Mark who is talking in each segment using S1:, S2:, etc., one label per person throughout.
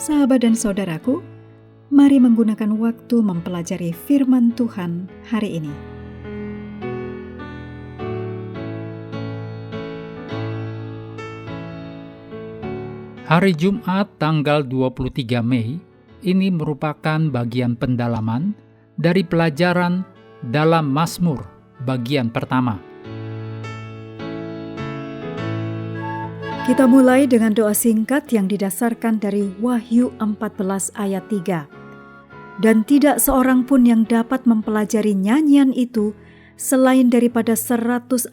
S1: Sahabat dan saudaraku, mari menggunakan waktu mempelajari firman Tuhan hari ini.
S2: Hari Jumat tanggal 23 Mei ini merupakan bagian pendalaman dari pelajaran dalam Mazmur bagian pertama.
S1: Kita mulai dengan doa singkat yang didasarkan dari Wahyu 14 ayat 3. Dan tidak seorang pun yang dapat mempelajari nyanyian itu selain daripada 144.000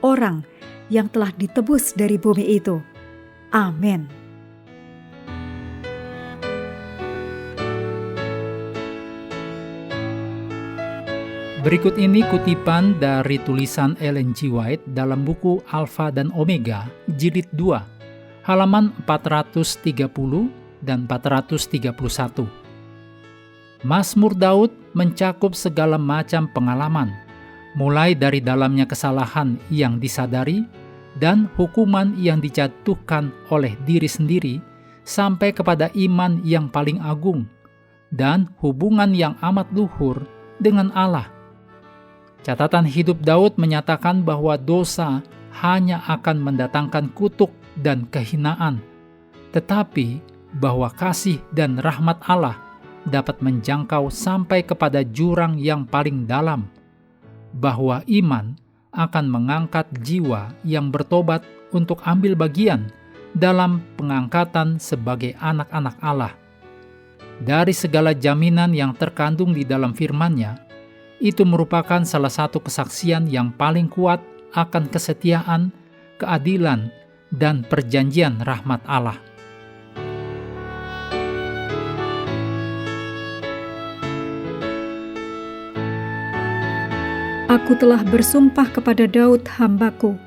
S1: orang yang telah ditebus dari bumi itu. Amin.
S2: Berikut ini kutipan dari tulisan Ellen G. White dalam buku Alfa dan Omega, Jilid 2, halaman 430 dan 431. Mazmur Daud mencakup segala macam pengalaman, mulai dari dalamnya kesalahan yang disadari dan hukuman yang dijatuhkan oleh diri sendiri, sampai kepada iman yang paling agung dan hubungan yang amat luhur dengan Allah. Catatan hidup Daud menyatakan bahwa dosa hanya akan mendatangkan kutuk dan kehinaan, tetapi bahwa kasih dan rahmat Allah dapat menjangkau sampai kepada jurang yang paling dalam, bahwa iman akan mengangkat jiwa yang bertobat untuk ambil bagian dalam pengangkatan sebagai anak-anak Allah. Dari segala jaminan yang terkandung di dalam firman-Nya, itu merupakan salah satu kesaksian yang paling kuat akan kesetiaan, keadilan, dan perjanjian rahmat Allah.
S1: Aku telah bersumpah kepada Daud hambaku,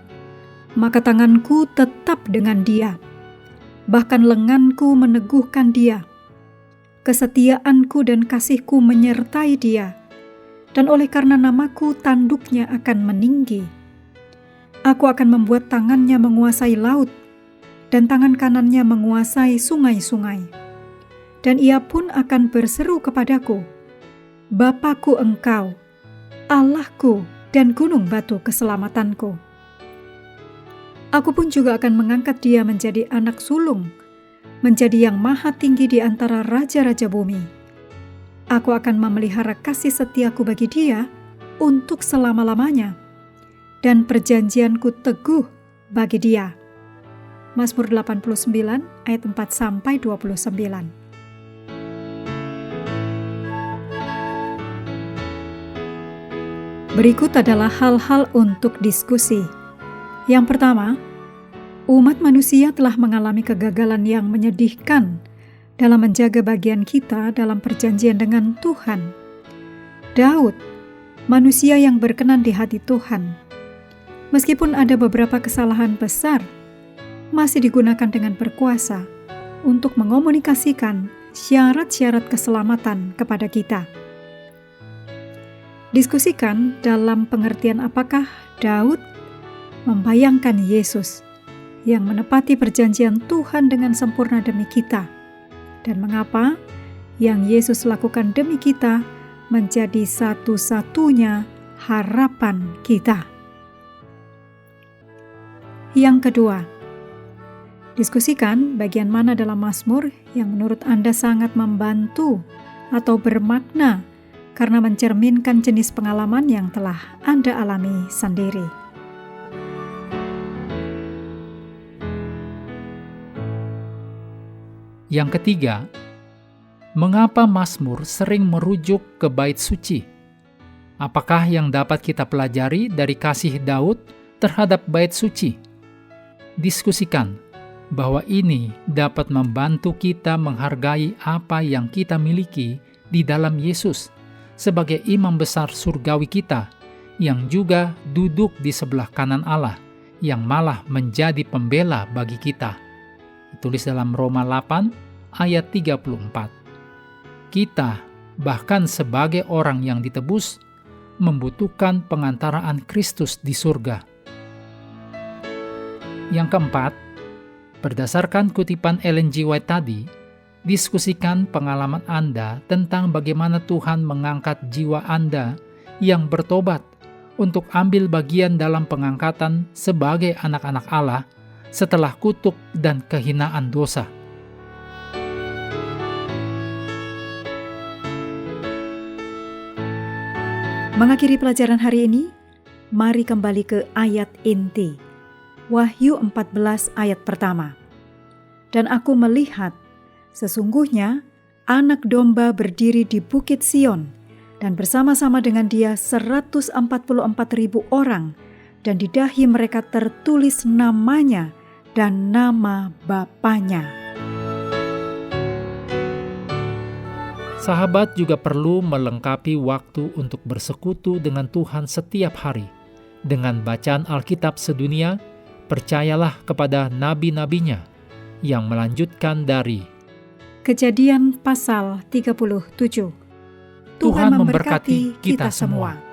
S1: maka tanganku tetap dengan dia, bahkan lenganku meneguhkan dia. Kesetiaanku dan kasihku menyertai dia, dan oleh karena namaku tanduknya akan meninggi. Aku akan membuat tangannya menguasai laut, dan tangan kanannya menguasai sungai-sungai. Dan ia pun akan berseru kepadaku, Bapakku engkau, Allahku dan gunung batu keselamatanku. Aku pun juga akan mengangkat dia menjadi anak sulung, menjadi yang maha tinggi di antara raja-raja bumi. Aku akan memelihara kasih setiaku bagi dia untuk selama-lamanya, dan perjanjianku teguh bagi dia. Mazmur 89 ayat 4-29. Berikut adalah hal-hal untuk diskusi. Yang pertama, umat manusia telah mengalami kegagalan yang menyedihkan dalam menjaga bagian kita dalam perjanjian dengan Tuhan. Daud, manusia yang berkenan di hati Tuhan, meskipun ada beberapa kesalahan besar, masih digunakan dengan berkuasa untuk mengomunikasikan syarat-syarat keselamatan kepada kita. Diskusikan dalam pengertian apakah Daud membayangkan Yesus yang menepati perjanjian Tuhan dengan sempurna demi kita, dan mengapa yang Yesus lakukan demi kita menjadi satu-satunya harapan kita. Yang kedua, diskusikan bagian mana dalam Mazmur yang menurut Anda sangat membantu atau bermakna karena mencerminkan jenis pengalaman yang telah Anda alami sendiri.
S2: Yang ketiga, mengapa Mazmur sering merujuk ke bait suci? Apakah yang dapat kita pelajari dari kasih Daud terhadap bait suci? Diskusikan bahwa ini dapat membantu kita menghargai apa yang kita miliki di dalam Yesus sebagai imam besar surgawi kita, yang juga duduk di sebelah kanan Allah, yang malah menjadi pembela bagi kita. Ditulis dalam Roma 8 ayat 34. Kita, bahkan sebagai orang yang ditebus, membutuhkan pengantaraan Kristus di surga. Yang keempat, Berdasarkan kutipan Ellen G. White tadi, diskusikan pengalaman Anda tentang bagaimana Tuhan mengangkat jiwa Anda yang bertobat untuk ambil bagian dalam pengangkatan sebagai anak-anak Allah setelah kutuk dan kehinaan dosa.
S1: Mengakhiri pelajaran hari ini, mari kembali ke ayat inti. Wahyu 14 ayat pertama. Dan aku melihat, sesungguhnya anak domba berdiri di Bukit Sion, dan bersama-sama dengan dia 144.000 orang, dan di dahi mereka tertulis namanya dan nama Bapanya.
S2: Sahabat juga perlu melengkapi waktu untuk bersekutu dengan Tuhan setiap hari. Dengan bacaan Alkitab sedunia, percayalah kepada nabi-nabinya yang melanjutkan dari
S1: Kejadian pasal 37.
S2: Tuhan memberkati kita semua.